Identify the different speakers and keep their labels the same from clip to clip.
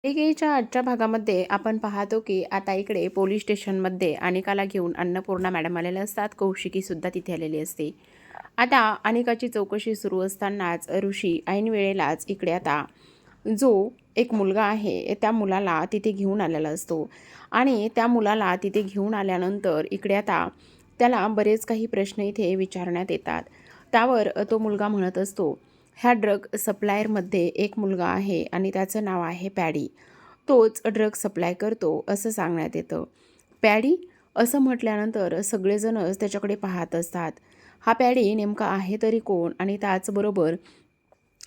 Speaker 1: मालिकेच्या आजच्या भागामध्ये आपण पाहतो की आता इकडे पोलीस स्टेशनमध्ये अनिकाला घेऊन अन्नपूर्णा मॅडम आलेल्या असतात. कौशिकीसुद्धा तिथे आलेली असते. आता अनिकाची चौकशी सुरू असतानाच ऋषी ऐन वेळेलाच इकडे आता जो एक मुलगा आहे त्या मुलाला तिथे घेऊन आलेला असतो आणि त्या मुलाला तिथे घेऊन आल्यानंतर इकडे आता त्याला बरेच काही प्रश्न इथे विचारण्यात येतात. त्यावर तो मुलगा म्हणत असतो, ह्या ड्रग सप्लायरमध्ये एक मुलगा आहे आणि त्याचं नाव आहे पॅडी. तोच ड्रग सप्लाय करतो असं सांगण्यात येतं. पॅडी असं म्हटल्यानंतर सगळेजणच त्याच्याकडे पाहत असतात. हा पॅडी नेमका आहे तरी कोण आणि त्याचबरोबर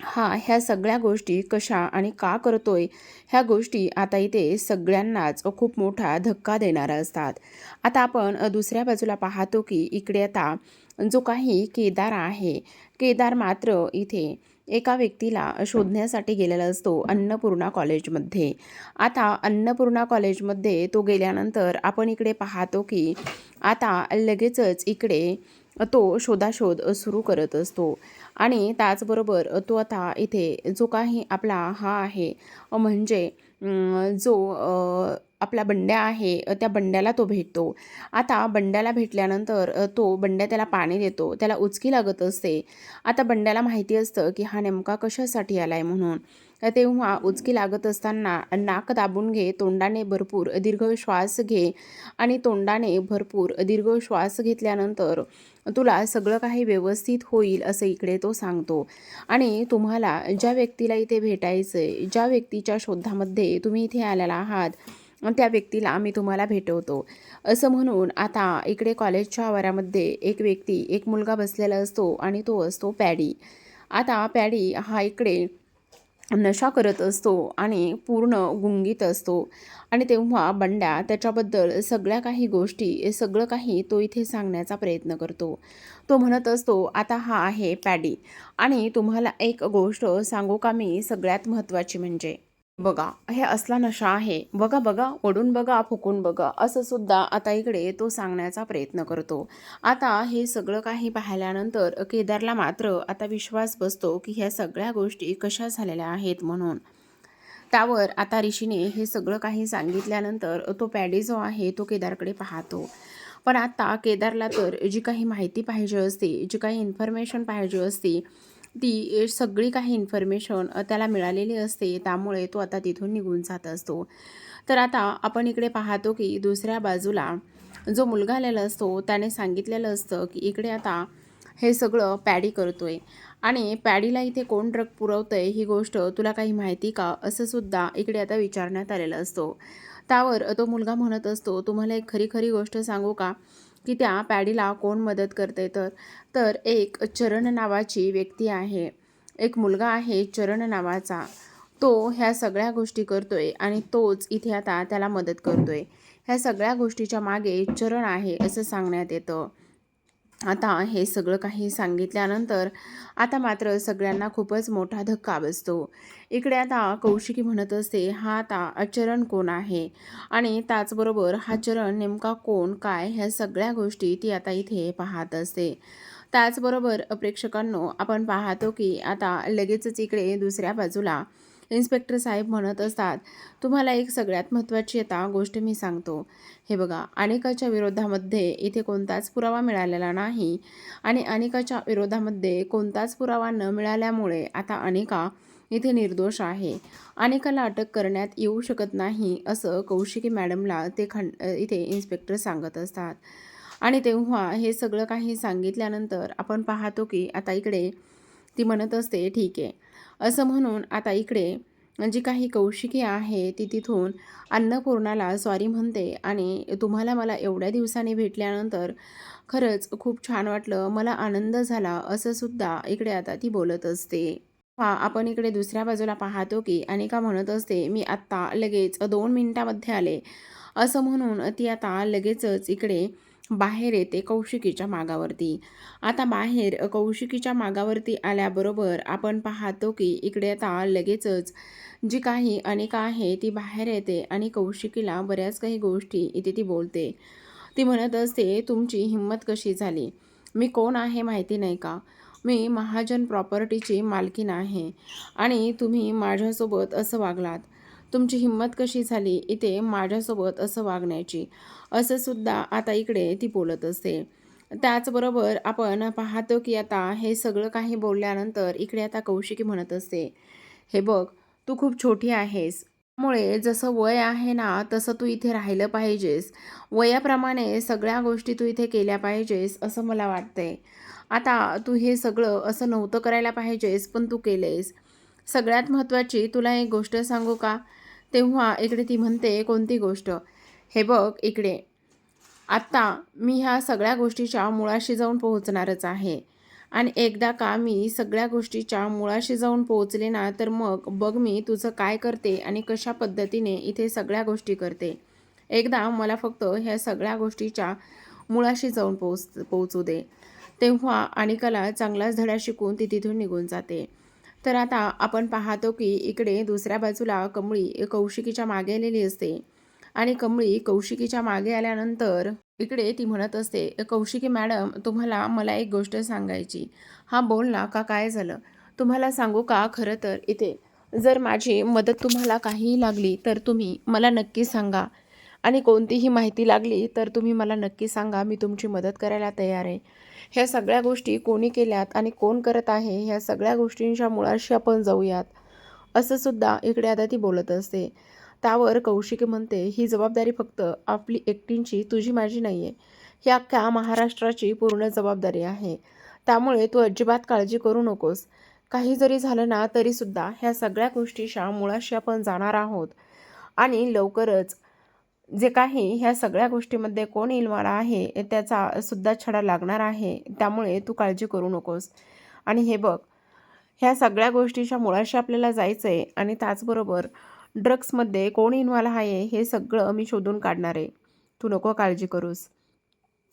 Speaker 1: ह्या सगळ्या गोष्टी कशा आणि का करतोय, ह्या गोष्टी आता इथे सगळ्यांनाच खूप मोठा धक्का देणाऱ्या असतात. आता आपण दुसऱ्या बाजूला पाहतो की इकडे आता जो काही केदार आहे, केदार मात्र इथे एका व्यक्तीला शोधण्यासाठी गेलेला असतो अन्नपूर्णा कॉलेजमध्ये. आता अन्नपूर्णा कॉलेजमध्ये तो गेल्यानंतर आपण इकडे पाहतो की आता लगेचच इकडे तो शोधाशोध सुरू करत असतो आणि त्याचबरोबर तो आता इथे जो काही आपला हा आहे म्हणजे जो आपला बंड्या आहे त्या बंड्याला तो भेटतो. आता बंड्याला भेटल्यानंतर तो बंड्या त्याला पाणी देतो. त्याला उचकी लागत असते. आता बंड्याला माहिती असतं की हा नेमका कशासाठी आला आहे म्हणून. तेव्हा उचकी लागत असताना नाक दाबून घे, तोंडाने भरपूर दीर्घ श्वास घे आणि तोंडाने भरपूर दीर्घ श्वास घेतल्यानंतर तुला सगळं काही व्यवस्थित होईल असं इकडे तो सांगतो. आणि तुम्हाला ज्या व्यक्तीला इथे भेटायचं आहे, ज्या व्यक्तीच्या शोधामध्ये तुम्ही इथे आलेला आहात, त्या व्यक्तीला आम्ही तुम्हाला भेटवतो असं म्हणून आता इकडे कॉलेजच्या आवारामध्ये एक व्यक्ती, एक मुलगा बसलेला असतो आणि तो असतो पॅडी. आता पॅडी हा इकडे नशा करत असतो आणि पूर्ण गुंगीत असतो आणि तेव्हा बंड्या त्याच्याबद्दल सगळ्या काही गोष्टी, सगळं काही तो इथे सांगण्याचा प्रयत्न करतो. तो म्हणत असतो, आता हा आहे पॅडी आणि तुम्हाला एक गोष्ट सांगू का मी, सगळ्यात महत्त्वाची म्हणजे बघा, हे असला नशा आहे, बघा बघा, ओढून बघा, फुकून बघा, असं सुद्धा आता इकडे तो सांगण्याचा प्रयत्न करतो. आता हे सगळं काही पाहिल्यानंतर केदारला मात्र आता विश्वास बसतो की ह्या सगळ्या गोष्टी कशा झालेल्या आहेत म्हणून. त्यावर आता ऋषीने हे सगळं काही सांगितल्यानंतर तो पॅडी जो आहे तो केदारकडे पाहतो. पण आता केदारला तर जी काही माहिती पाहिजे असते, जी काही इन्फॉर्मेशन पाहिजे असते, ती सगळी काही इन्फॉर्मेशन त्याला मिळालेली असते. त्यामुळे तो आता तिथून निघून जात असतो. तर आता आपण इकडे पाहतो की दुसऱ्या बाजूला जो मुलगा आलेला असतो त्याने सांगितलेलं असतं की इकडे आता हे सगळं पॅडी करतोय आणि पॅडीला इथे कोण ड्रग पुरवतंय ही गोष्ट तुला काही माहिती का, असं सुद्धा इकडे आता विचारण्यात आलेलं असतो. त्यावर तो मुलगा म्हणत असतो, तुम्हाला एक खरी खरी गोष्ट सांगू का, की त्या पॅडीला कोण मदत करते तर एक चरण नावाची व्यक्ती आहे, एक मुलगा आहे चरण नावाचा. तो ह्या सगळ्या गोष्टी करतोय आणि तोच इथे आता त्याला मदत करतोय. ह्या सगळ्या गोष्टीच्या मागे चरण आहे असं सांगण्यात येतं. आता हे सगळं काही सांगितल्यानंतर आता मात्र सगळ्यांना खूपच मोठा धक्का बसतो. इकडे आता कौशिकी म्हणत असते, हा आता चरण कोण आहे आणि त्याचबरोबर हा चरण नेमका कोण, काय, ह्या सगळ्या गोष्टी ती आता इथे पाहत असते. त्याचबरोबर प्रेक्षकांनो, आपण पाहतो की आता लगेचच इकडे दुसऱ्या बाजूला इन्स्पेक्टर साहेब म्हणत असतात, तुम्हाला एक सगळ्यात महत्त्वाची आता गोष्ट मी सांगतो. हे बघा, अनिकाच्या विरोधामध्ये इथे कोणताच पुरावा मिळालेला नाही आणि अनिकाच्या विरोधामध्ये कोणताच पुरावा न मिळाल्यामुळे आता अनिका इथे निर्दोष आहे. अनिकाला अटक करण्यात येऊ शकत नाही असं कौशिकी मॅडमला ते इथे इन्स्पेक्टर सांगत असतात. आणि तेव्हा हे सगळं काही सांगितल्यानंतर आपण पाहतो की आता इकडे ती म्हणत असते, ठीक आहे असं म्हणून आता इकडे जी काही कौशिकी आहे ती तिथून अन्नपूर्णाला सॉरी म्हणते आणि तुम्हाला मला एवढ्या दिवसांनी भेटल्यानंतर खरंच खूप छान वाटलं, मला आनंद झाला असं सुद्धा इकडे आता ती बोलत असते. आपण इकडे दुसऱ्या बाजूला पाहतो की अनिका म्हणत असते, मी आत्ता लगेच 2 मिनिटामध्ये आले असं म्हणून ती आता लगेचच इकडे बाहेर येते कौशिकीच्या मागावरती. आता बाहेर कौशिकीच्या मागावरती आल्याबरोबर आपण पाहतो की इकडे आता लगेचच जी काही अनिका आहे ती बाहेर येते आणि कौशिकीला बऱ्याच काही गोष्टी इथे ती बोलते. ती म्हणत असते, तुमची हिंमत कशी झाली, मी कोण आहे माहिती नाही का, मी महाजन प्रॉपर्टीची मालकीण आहे आणि तुम्ही माझ्यासोबत असं वागलात. तुमची हिंमत कशी झाली इथे माझ्यासोबत असं वागण्याची, असं सुद्धा आता इकडे ती बोलत असते. त्याचबरोबर आपण पाहतो की आता हे सगळं काही बोलल्यानंतर इकडे आता कौशिकी म्हणत असते, हे बघ, तू खूप छोटी आहेस. त्यामुळे जसं वय आहे ना, तसं तू इथे राहिलं पाहिजेस. वयाप्रमाणे सगळ्या गोष्टी तू इथे केल्या पाहिजेस, असं मला वाटतंय. आता तू हे सगळं असं नव्हतं करायला पाहिजेस, पण तू केलेस. सगळ्यात महत्त्वाची तुला एक गोष्ट सांगू का? तेव्हा इकडे ती म्हणते, कोणती गोष्ट? हे बघ इकडे, आत्ता मी ह्या सगळ्या गोष्टीच्या मुळाशी जाऊन पोहोचणारच आहे. आणि एकदा का मी सगळ्या गोष्टीच्या मुळाशी जाऊन पोहोचले ना, तर मग बघ मी तुझं काय करते आणि कशा पद्धतीने इथे सगळ्या गोष्टी करते. एकदा मला फक्त ह्या सगळ्या गोष्टीच्या मुळाशी जाऊन पोहोचू दे. तेव्हा अनिकाला चांगलाच धडा शिकून ती तिथून निघून जाते. तर आता आपण पाहतो की इकडे दुसऱ्या बाजूला कमळी कौशिकीच्या मागे आलेली असते. आणि कमळी कौशिकीच्या मागे आल्यानंतर इकडे ती म्हणत असते, कौशिकी मॅडम, तुम्हाला मला एक गोष्ट सांगायची. हां बोल ना, का काय झालं? तुम्हाला सांगू का, खरं तर इथे जर माझी मदत तुम्हाला काहीही लागली तर तुम्ही मला नक्की सांगा. आणि कोणतीही माहिती लागली तर तुम्ही मला नक्की सांगा, मी तुमची मदत करायला तयार आहे. ह्या सगळ्या गोष्टी कोणी केल्यात आणि कोण करत आहे, ह्या सगळ्या गोष्टींच्या मुळाशी आपण जाऊयात, असं सुद्धा इकडे आता ती बोलत असते. त्यावर कौशिकी म्हणते, ही जबाबदारी फक्त आपली एकटींची, तुझी माझी नाही आहे. ही अख्ख्या महाराष्ट्राची पूर्ण जबाबदारी आहे. त्यामुळे तू अजिबात काळजी करू नकोस. काही जरी झालं ना तरीसुद्धा ह्या सगळ्या गोष्टीच्या मुळाशी आपण जाणार आहोत. आणि लवकरच जे काही ह्या सगळ्या गोष्टीमध्ये कोण इन्व्हॉल्व आहे त्याचा सुद्धा छडा लागणार आहे. त्यामुळे तू काळजी करू नकोस. आणि हे बघ, ह्या सगळ्या गोष्टीच्या मुळाशी आपल्याला जायचं आहे आणि त्याचबरोबर ड्रग्समध्ये कोण इन्व्हॉल्व आहे हे सगळं मी शोधून काढणार आहे. तू नको काळजी करूस.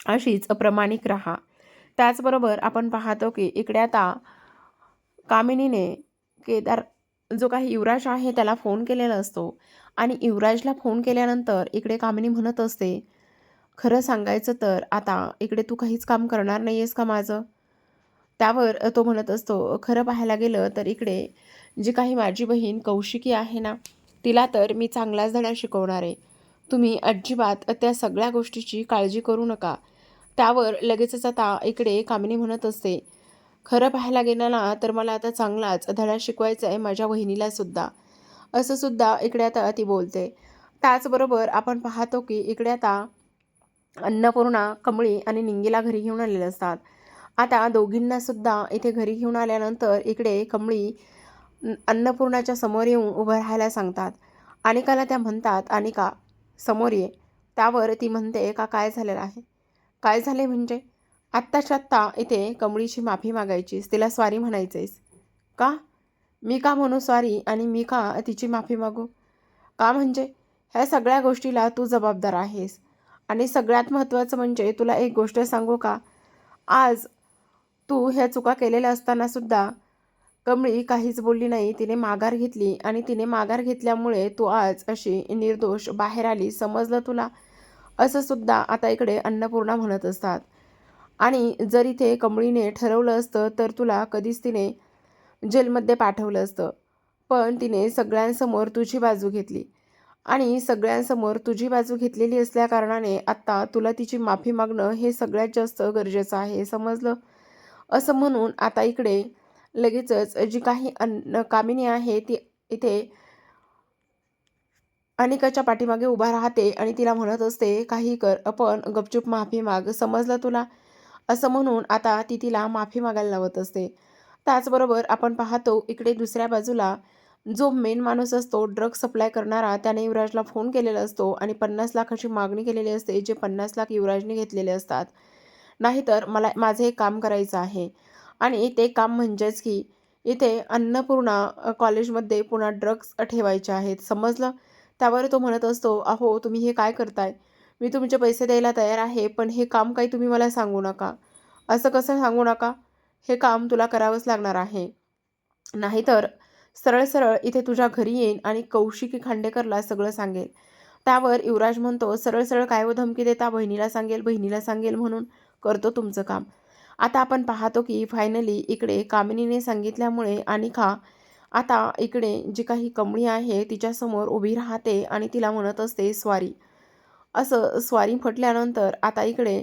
Speaker 1: अशीच अप्रामाणिक राहा. त्याचबरोबर आपण पाहतो की इकडे आता कामिनीने केदार जो काही युवराज आहे त्याला फोन केलेला असतो. आणि युवराजला फोन केल्यानंतर इकडे कामिनी म्हणत असते, खरं सांगायचं तर आता इकडे तू काहीच काम करणार नाही आहेस का माझं? त्यावर तो म्हणत असतो, खरं पाहायला गेलं तर इकडे जी काही माझी बहीण कौशिकी आहे ना, तिला तर मी चांगलाच धडा शिकवणार आहे. तुम्ही अजिबात त्या सगळ्या गोष्टीची काळजी करू नका. त्यावर लगेचच आता इकडे कामिनी म्हणत असते, खरं पाहायला गेलं ना तर मला आता चांगलाच धडा शिकवायचा आहे माझ्या बहिणीला सुद्धा, असं सुद्धा इकडे आता ती बोलते. त्याचबरोबर आपण पाहतो की इकडे आता अन्नपूर्णा, कमळी आणि निंगीला घरी घेऊन आलेले असतात. आता दोघींना सुद्धा इथे घरी घेऊन आल्यानंतर इकडे कमळी अन्नपूर्णाच्या समोर येऊन उभं राहायला सांगतात. अनिकाला त्या म्हणतात, अनिका समोर ये. त्यावर ती म्हणते, का काय झालेलं आहे? काय झाले म्हणजे? आत्ताच्या आत्ता इथे कमळीची माफी मागायचीस, तिला सॉरी म्हणायचेस का? मी का म्हणू सॉरी आणि मी का तिची माफी मागू? का म्हणजे ह्या सगळ्या गोष्टीला तू जबाबदार आहेस. आणि सगळ्यात महत्त्वाचं म्हणजे तुला एक गोष्ट सांगू का? आज तू ह्या चुका केलेल्या असताना सुद्धा कमळी काहीच बोलली नाही. तिने माघार घेतली आणि तिने माघार घेतल्यामुळे तू आज अशी निर्दोष बाहेर आली, समजलं तुला? असं सुद्धा आता इकडे अन्नपूर्णा म्हणत असतात. आणि जर इथे कमळीने ठरवलं असतं तर तुला कधीच तिने जेलमध्ये पाठवलं असतं. पण तिने सगळ्यांसमोर तुझी बाजू घेतली आणि सगळ्यांसमोर तुझी बाजू घेतलेली असल्याकारणाने आत्ता तुला तिची माफी मागणं हे सगळ्यात जास्त गरजेचं आहे, समजलं? असं म्हणून आता इकडे लगेचच जी काही कामिनी आहे ती इथे अनिकाच्या पाठीमागे उभा राहते आणि तिला म्हणत असते, काही कर पण गपचूप माफी माग, समजलं तुला? असं म्हणून आता ती तिला माफी मागायला लावत असते. त्याचबरोबर आपण पाहतो इकडे दुसऱ्या बाजूला जो मेन माणूस असतो ड्रग सप्लाय करणारा, त्याने युवराजला फोन केलेला असतो आणि 50 लाखाची मागणी केलेली असते, जे 50 लाख युवराजने घेतलेले असतात. नाहीतर मला माझं एक काम करायचं आहे. आणि ते काम म्हणजेच की इथे अन्नपूर्णा कॉलेजमध्ये पुन्हा ड्रग्स ठेवायचे आहेत, समजलं? त्यावर तो म्हणत असतो, अहो तुम्ही हे काय करताय? मी तुमचे पैसे द्यायला तयार आहे, पण हे काम काही तुम्ही मला सांगू नका. असं कसं सांगू नका? हे काम तुला करावंच लागणार आहे. नाहीतर सरळ सरळ इथे तुझ्या घरी येईन आणि कौशिकी खांडेकरला सगळं सांगेल. त्यावर युवराज म्हणतो, सरळ सरळ काय व धमकी देता? बहिणीला सांगेल, बहिणीला सांगेल म्हणून करतो तुमचं काम. आता आपण पाहतो की फायनली इकडे कामिनीने सांगितल्यामुळे अनिका आता इकडे जी काही कमळी आहे तिच्यासमोर उभी राहते आणि तिला म्हणत असते स्वारी. असं स्वारी म्हटल्यानंतर आता इकडे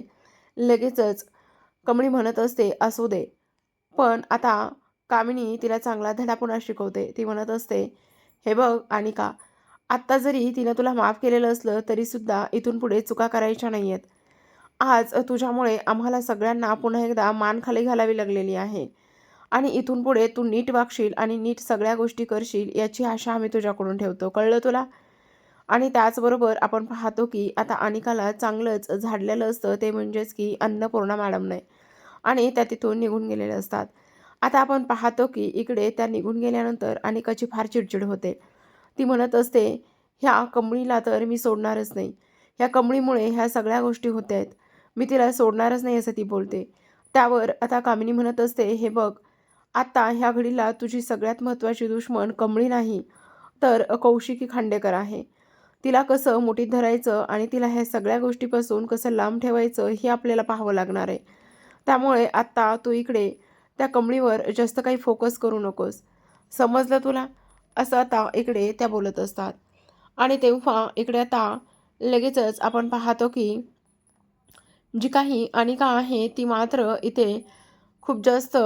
Speaker 1: लगेचच कमळी म्हणत असते असू दे. पण आता कामिनी तिला चांगला धडा पुन्हा शिकवते. ती म्हणत असते, हे बघ अनिका, आत्ता जरी तिनं तुला माफ केलेलं असलं तरीसुद्धा इथून पुढे चुका करायच्या नाही आहेत. आज तुझ्यामुळे आम्हाला सगळ्यांना पुन्हा एकदा मान खाली घालावी लागलेली आहे आणि इथून पुढे तू नीट वागशील आणि नीट सगळ्या गोष्टी करशील याची आशा आम्ही तुझ्याकडून ठेवतो. कळलं तुला? आणि त्याचबरोबर आपण पाहतो की आता अनिकाला चांगलंच झाडलेलं असतं, ते म्हणजेच की अन्नपूर्णा मॅडमने, आणि त्या तिथून निघून गेलेल्या असतात. आता आपण पाहतो की इकडे त्या निघून गेल्यानंतर अनिकाची फार चिडचिड होते. ती म्हणत असते, ह्या कमळीला तर मी सोडणारच नाही. ह्या कमळीमुळे ह्या सगळ्या गोष्टी होत आहेत. मी तिला सोडणारच नाही असं ती बोलते. त्यावर आता कामिनी म्हणत असते, हे बघ, आता ह्या घडीला तुझी सगळ्यात महत्त्वाची दुश्मन कमळी नाही तर कौशिकी खांडेकर आहे. तिला कसं मुठीत धरायचं आणि तिला ह्या सगळ्या गोष्टीपासून कसं लांब ठेवायचं हे आपल्याला पाहावं लागणार आहे. त्यामुळे आत्ता तू इकडे त्या कमळीवर जास्त काही फोकस करू नकोस. समजलं तुला? असं आता इकडे त्या बोलत असतात. आणि तेव्हा इकडे आता लगेचच आपण पाहतो की जी काही अनिका आहे ती मात्र इथे खूप जास्त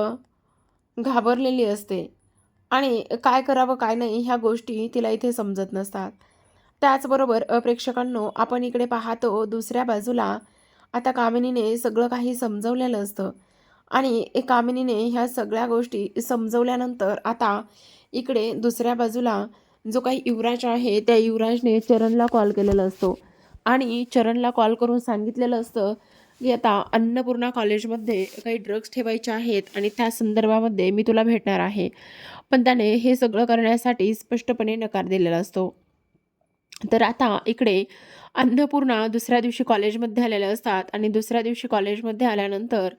Speaker 1: घाबरलेली असते आणि काय करावं काय नाही ह्या गोष्टी तिला इथे समजत नसतात. त्याचबरोबर प्रेक्षकांनो, आपण इकडे पाहतो दुसऱ्या बाजूला आता कामिनीने सगळं काही समजवलेलं असतं आणि कामिनीने ह्या सगळ्या गोष्टी समजवल्यानंतर आता इकडे दुसऱ्या बाजूला जो काही युवराज आहे त्या युवराजने चरणला कॉल केलेला असतो आणि चरणला कॉल करून सांगितलेलं असतं की आता अन्नपूर्णा कॉलेजमध्ये काही ड्रग्ज ठेवायचे आहेत आणि त्या संदर्भामध्ये मी तुला भेटणार आहे. पण त्याने हे सगळं करण्यासाठी स्पष्टपणे नकार दिलेला असतो. तर आता इकडे अन्नपूर्णा दुसऱ्या दिवशी कॉलेजमध्ये आलेल्या असतात आणि दुसऱ्या दिवशी कॉलेजमध्ये आल्यानंतर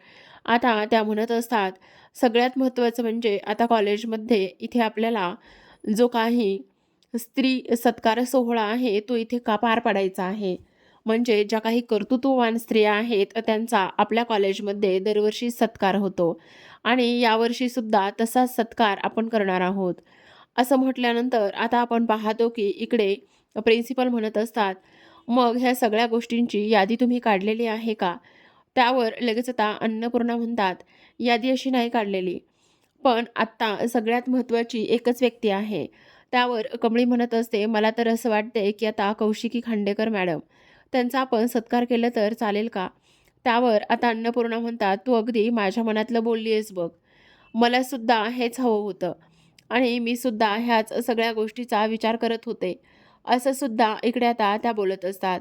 Speaker 1: आता त्या म्हणत असतात, सगळ्यात महत्त्वाचं म्हणजे आता कॉलेजमध्ये इथे आपल्याला जो काही स्त्री सत्कार सोहळा आहे तो इथे का पार पाडायचा आहे. म्हणजे ज्या काही कर्तृत्ववान स्त्रिया आहेत त्यांचा आपल्या कॉलेजमध्ये दरवर्षी सत्कार होतो आणि यावर्षीसुद्धा तसाच सत्कार आपण करणार आहोत. असं म्हटल्यानंतर आता आपण पाहतो की इकडे प्रिन्सिपल म्हणत असतात, मग ह्या सगळ्या गोष्टींची यादी तुम्ही काढलेली आहे का? त्यावर लगेच आता अन्नपूर्णा म्हणतात, यादी अशी नाही काढलेली. पण आत्ता सगळ्यात महत्त्वाची एकच व्यक्ती आहे. त्यावर कमळी म्हणत असते, मला तर असं वाटतंय की आता कौशिकी खांडेकर मॅडम, त्यांचा आपण सत्कार केला तर चालेल का? त्यावर आता अन्नपूर्णा म्हणतात, तू अगदी माझ्या मनातलं बोलली आहेस बघ. मलासुद्धा हेच हवं होतं आणि मी सुद्धा ह्याच सगळ्या गोष्टीचा विचार करत होते. असं सुद्धा इकडे आता त्या बोलत असतात.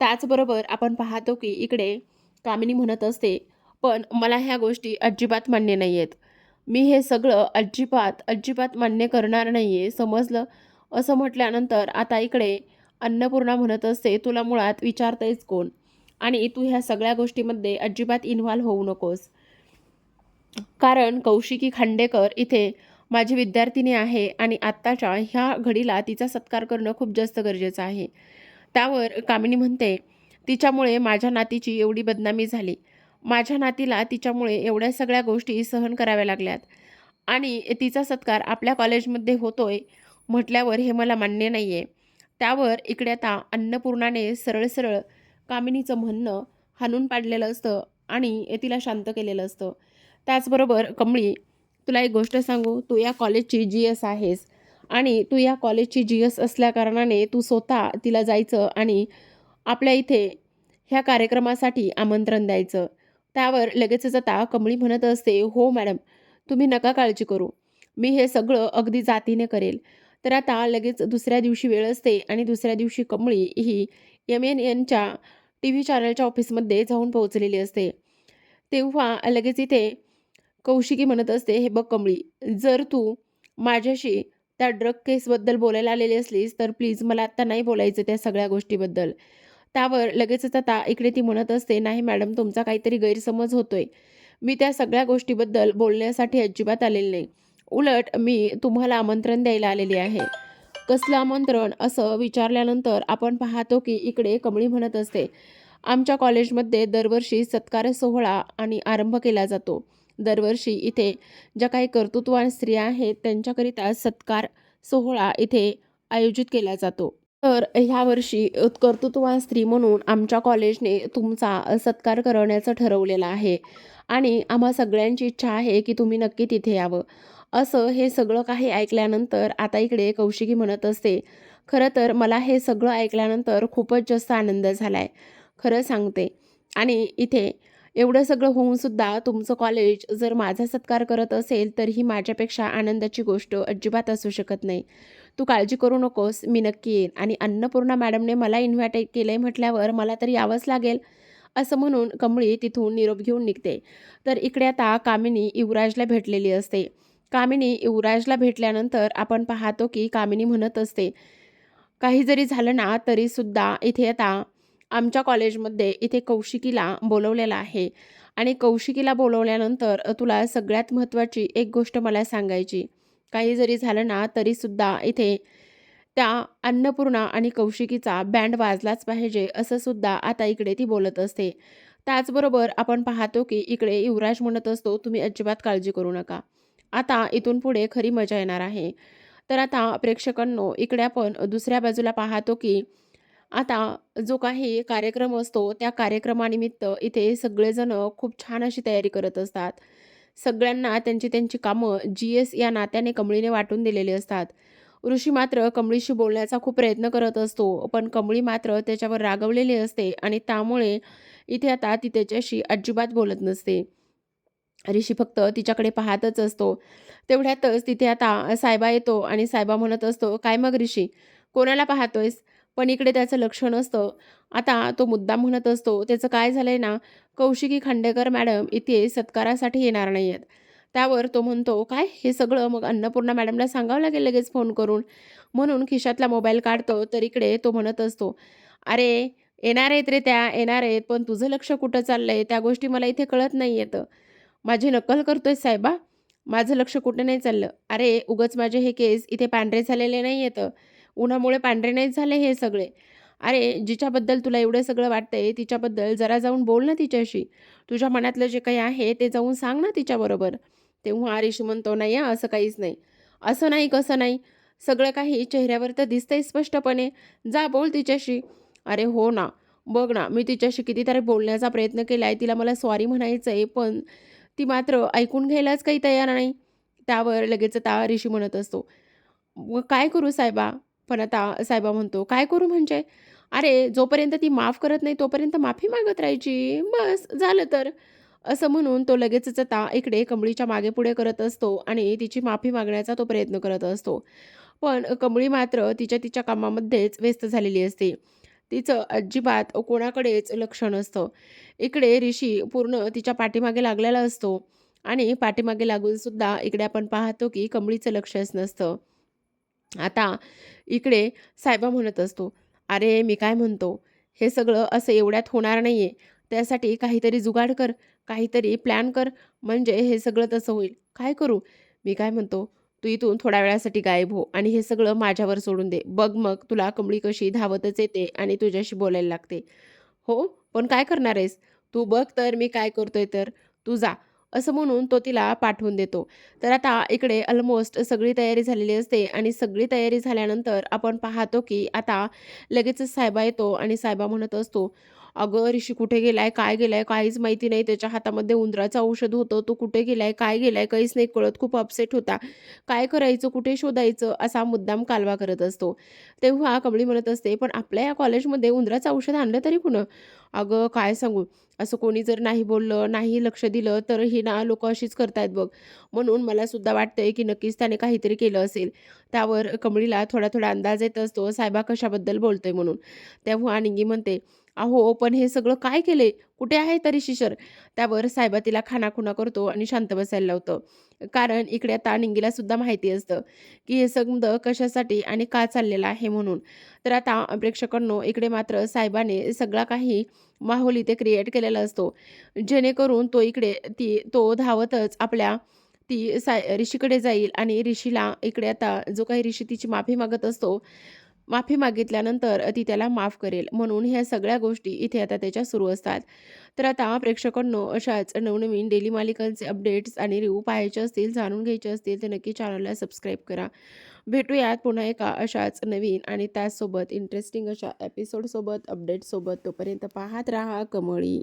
Speaker 1: त्याचबरोबर आपण पाहतो की इकडे कामिनी म्हणत असते, पण मला ह्या गोष्टी अजिबात मान्य नाही आहेत. मी हे सगळं अजिबात मान्य करणार नाही आहे, समजलं? असं म्हटल्यानंतर आता इकडे अन्नपूर्णा म्हणत असते, तुला मुळात विचारतंयच कोण? आणि तू ह्या सगळ्या गोष्टीमध्ये अजिबात इन्व्हॉल्व होऊ नकोस. कारण कौशिकी खांडेकर इथे माझी विद्यार्थिनी आहे आणि आत्ताच्या ह्या घडीला तिचा सत्कार करणं खूप जास्त गरजेचं आहे. त्यावर कामिनी म्हणते, तिच्यामुळे माझ्या नातीची एवढी बदनामी झाली. माझ्या नातीला तिच्यामुळे एवढ्या सगळ्या गोष्टी सहन कराव्या लागल्यात आणि तिचा सत्कार आपल्या कॉलेजमध्ये होतोय म्हटल्यावर हे मला मान्य नाही आहे. त्यावर इकडे आता अन्नपूर्णाने सरळ कामिनीचं म्हणणं हाणून पाडलेलं असतं आणि तिला शांत केलेलं असतं. त्याचबरोबर कमळी, तुला एक गोष्ट सांगू, तू या कॉलेजची GS आहेस आणि तू या कॉलेजची GS असल्याकारणाने तू स्वतः तिला जायचं आणि आपल्या इथे ह्या कार्यक्रमासाठी आमंत्रण द्यायचं. त्यावर लगेचच आता कमळी म्हणत असते, हो मॅडम, तुम्ही नका काळजी करू. मी हे सगळं अगदी जातीने करेल. तर आता लगेच दुसऱ्या दिवशी वेळ असते आणि दुसऱ्या दिवशी कमळी ही MNNच्या TV चॅनलच्या ऑफिसमध्ये जाऊन पोहोचलेली असते. तेव्हा लगेच इथे कौशिकी म्हणत असते, हे बघ कमळी, जर तू माझ्याशी त्या ड्रग केसबद्दल बोलायला आलेली असलीस तर प्लीज मला आत्ता नाही बोलायचं त्या सगळ्या गोष्टीबद्दल. त्यावर लगेचच आता इकडे ती म्हणत असते, नाही मॅडम, तुमचा काहीतरी गैरसमज होतोय. मी त्या सगळ्या गोष्टीबद्दल बोलण्यासाठी अजिबात आलेली नाही. उलट मी तुम्हाला आमंत्रण द्यायला आलेली आहे. कसलं आमंत्रण असं विचारल्यानंतर आपण पाहतो की इकडे कमळी म्हणत असते, आमच्या कॉलेजमध्ये दरवर्षी सत्कार सोहळा आणि आरंभ केला जातो दरवर्षी इथे ज्या काही कर्तृत्ववान स्त्रिया आहेत त्यांच्याकरिता सत्कार सोहळा इथे आयोजित केला जातो. तर ह्या वर्षी कर्तृत्ववान स्त्री म्हणून आमच्या कॉलेजने तुमचा सत्कार करण्याचं ठरवलेलं आहे आणि आम्हा सगळ्यांची इच्छा आहे की तुम्ही नक्की तिथे यावं. असं हे सगळं काही ऐकल्यानंतर आता इकडे कौशिकी म्हणत असते, खरं तर मला हे सगळं ऐकल्यानंतर खूपच जास्त आनंद झाला आहे. खरं सांगते. आणि इथे एवढं सगळं होऊन सुद्धा तुमचं कॉलेज जर माझा सत्कार करत असेल तर ही माझ्यापेक्षा आनंदाची गोष्ट अजिबात असू शकत नाही. तू काळजी करू नकोस, मी नक्की येईन आणि अन्नपूर्णा मॅडमने मला इन्व्हाइट केलं आहे म्हटल्यावर मला तर यावंच लागेल, असं म्हणून कमळी तिथून निरोप घेऊन निघते. तर इकडे आता कामिनी युवराजला भेटलेली असते. कामिनी युवराजला भेटल्यानंतर आपण पाहतो की कामिनी म्हणत असते, काही जरी झालं ना तरीसुद्धा इथे आता आमच्या कॉलेजमध्ये इथे कौशिकीला बोलवलेलं आहे आणि कौशिकीला बोलवल्यानंतर तुला सगळ्यात महत्त्वाची एक गोष्ट मला सांगायची. काही जरी झालं ना तरीसुद्धा इथे त्या अन्नपूर्णा आणि कौशिकीचा बँड वाजलाच पाहिजे असं सुद्धा आता इकडे ती बोलत असते. त्याचबरोबर आपण पाहतो की इकडे युवराज म्हणत असतो, तुम्ही अजिबात काळजी करू नका. आता इथून पुढे खरी मजा येणार आहे. तर आता प्रेक्षकांनो इकडे आपण दुसऱ्या बाजूला पाहतो की आता जो काही कार्यक्रम असतो त्या कार्यक्रमानिमित्त इथे सगळेजण खूप छान अशी तयारी करत असतात. सगळ्यांना त्यांची त्यांची कामं GS या नात्याने कमळीने वाटून दिलेली असतात. ऋषी मात्र कमळीशी बोलण्याचा खूप प्रयत्न करत असतो, पण कमळी मात्र त्याच्यावर रागवलेली असते आणि त्यामुळे इथे आता ती त्याच्याशी अजिबात बोलत नसते. ऋषी फक्त तिच्याकडे पाहतच असतो. तेवढ्यातच तिथे आता सायबा येतो आणि सायबा म्हणत असतो, "काय मग ऋषी, कोणाला पाहतोयस?" पण इकडे त्याचं लक्ष नसतं. आता तो मुद्दाम म्हणत असतो, "त्याचं काय झालंय ना, कौशिकी खांडेकर मॅडम इथे सत्कारासाठी येणार नाहीयेत." त्यावर तो म्हणतो, "काय? हे सगळं मग अन्नपूर्णा मॅडमला सांगावं लागेल लगेच फोन करून." म्हणून खिशातला मोबाईल काढतो, तर इकडे तो म्हणत असतो, "अरे, येणार आहेत रे त्या, येणार आहेत, पण तुझं लक्ष कुठं चाललंय त्या गोष्टी मला इथे कळत नाहीयेत." माझी नक्कल करतोय साहेबा? माझं लक्ष कुठे नाही चाललं. अरे, उगाच माझे हे केस इथे पांढरे झालेले नाहीयेत. उन्हामुळे पांढरे नाहीत झाले हे सगळे. अरे, जिच्याबद्दल तुला एवढं सगळं वाटतंय, तिच्याबद्दल जरा जाऊन बोल ना तिच्याशी. तुझ्या मनातलं जे काही आहे ते जाऊन सांग ना तिच्याबरोबर. तेव्हा ऋषी म्हणतो, "नाही हां, असं काहीच नाही." "असं नाही, कसं नाही? सगळं काही चेहऱ्यावर तर दिसतंय स्पष्टपणे. जा बोल तिच्याशी." "अरे हो ना. बघ ना, मी तिच्याशी कितीतरी बोलण्याचा प्रयत्न केलाय. तिला मला सॉरी म्हणायचंय, पण ती मात्र ऐकून घ्यायलाच काही तयार नाही." त्यावर लगेच आता ऋषी म्हणत असतो, "मग काय करू साहेबा?" पण आता साहेबा म्हणतो, "काय करू म्हणजे? अरे, जोपर्यंत ती माफ करत नाही तोपर्यंत माफी मागत राहायची. बस झालं तर." असं म्हणून तो लगेचच आता इकडे कमळीच्या मागे-पुढे करत असतो आणि तिची माफी मागण्याचा तो प्रयत्न करत असतो. पण कमळी मात्र तिच्या कामामध्येच व्यस्त झालेली असते. तिचं अजिबात कोणाकडेच लक्ष नसतं. इकडे ऋषी पूर्ण तिच्या पाठीमागे लागलेला असतो आणि पाठीमागे लागून सुद्धा इकडे आपण पाहतो की कमळीचं लक्षच नसतं. आता इकडे सायबा म्हणत असतो, "अरे, मी काय म्हणतो, हे सगळं असं एवढ्यात होणार नाहीये. त्यासाठी काहीतरी जुगाड कर, काहीतरी प्लॅन कर, म्हणजे हे सगळं तसं होईल." "काय करू?" "मी काय म्हणतो, तू इथून थोड्या वेळासाठी गायब हो आणि हे सगळं माझ्यावर सोडून दे. बघ मग तुला कमळी कशी धावतच येते आणि तुझ्याशी बोलायला लागते." "हो, पण काय करणार आहेस? तू बघ तर मी काय करतोय तर. तू जा." असं म्हणून तो तिला पाठवून देतो. तर आता इकडे ऑलमोस्ट सगळी तयारी झालेली असते आणि सगळी तयारी झाल्यानंतर आपण पाहतो की आता लगेचच सायबा येतो आणि सायबा म्हणत असतो, "अगं ऋषी कुठे गेलाय? काय गेलाय? काहीच माहिती नाही. त्याच्या हातामध्ये उंदराचं औषध होतं. तो कुठे गेलाय? काय गेलाय? काहीच नाही कळत." खूप अपसेट होता. काय करायचं? कुठे शोधायचं? असा मुद्दाम कालवा करत असतो. तेव्हा कमळी म्हणत असते, "पण आपल्या या कॉलेजमध्ये उंदराचं औषध आणलं तरी कुणं?" "अगं काय सांगू? असं कोणी जर नाही बोललं, नाही लक्ष दिलं, तर ही ना लोकं अशीच करतायत बघ. म्हणून मला सुद्धा वाटतंय, की नक्कीच त्याने काहीतरी केलं असेल." त्यावर कमळीला थोडा-थोडा अंदाज येत असतो, साहेबा कशाबद्दल बोलतोय म्हणून. तेव्हा निंगी म्हणते, "अहो, पण हे सगळं काय केलंय? कुठे आहे तरी शिशर?" त्यावर साहेबा तिला खाणाखुणा करतो आणि शांत बसायला लावतो. कारण इकडे आता निंगीला सुद्धा माहिती असतं, की हे समद कशासाठी आणि का चाललेलं आहे म्हणून. तर आता प्रेक्षकांनो, इकडे मात्र साहेबाने सगळा काही माहोल इथे क्रिएट केलेला असतो. जेणेकरून तो इकडे तो धावतच आपल्या ऋषीकडे जाईल आणि ऋषीला इकडे आता जो काही ऋषी तिची माफी मागत असतो, माफी मागितल्यानंतर ती त्याला माफ करेल. म्हणून ह्या सगळ्या गोष्टी इथे आता त्याच्या सुरू असतात. तर आता प्रेक्षकांनो अशाच नवनवीन डेली मालिकांचे अपडेट्स आणि रिव्ह्यू पाहायचे असतील, जाणून घ्यायचे असतील तर नक्की चॅनलला सबस्क्राईब करा. भेटूयात पुन्हा एका अशाच नवीन आणि त्याचसोबत इंटरेस्टिंग अशा एपिसोडसोबत, अपडेटसोबत. तोपर्यंत पाहत राहा कमळी.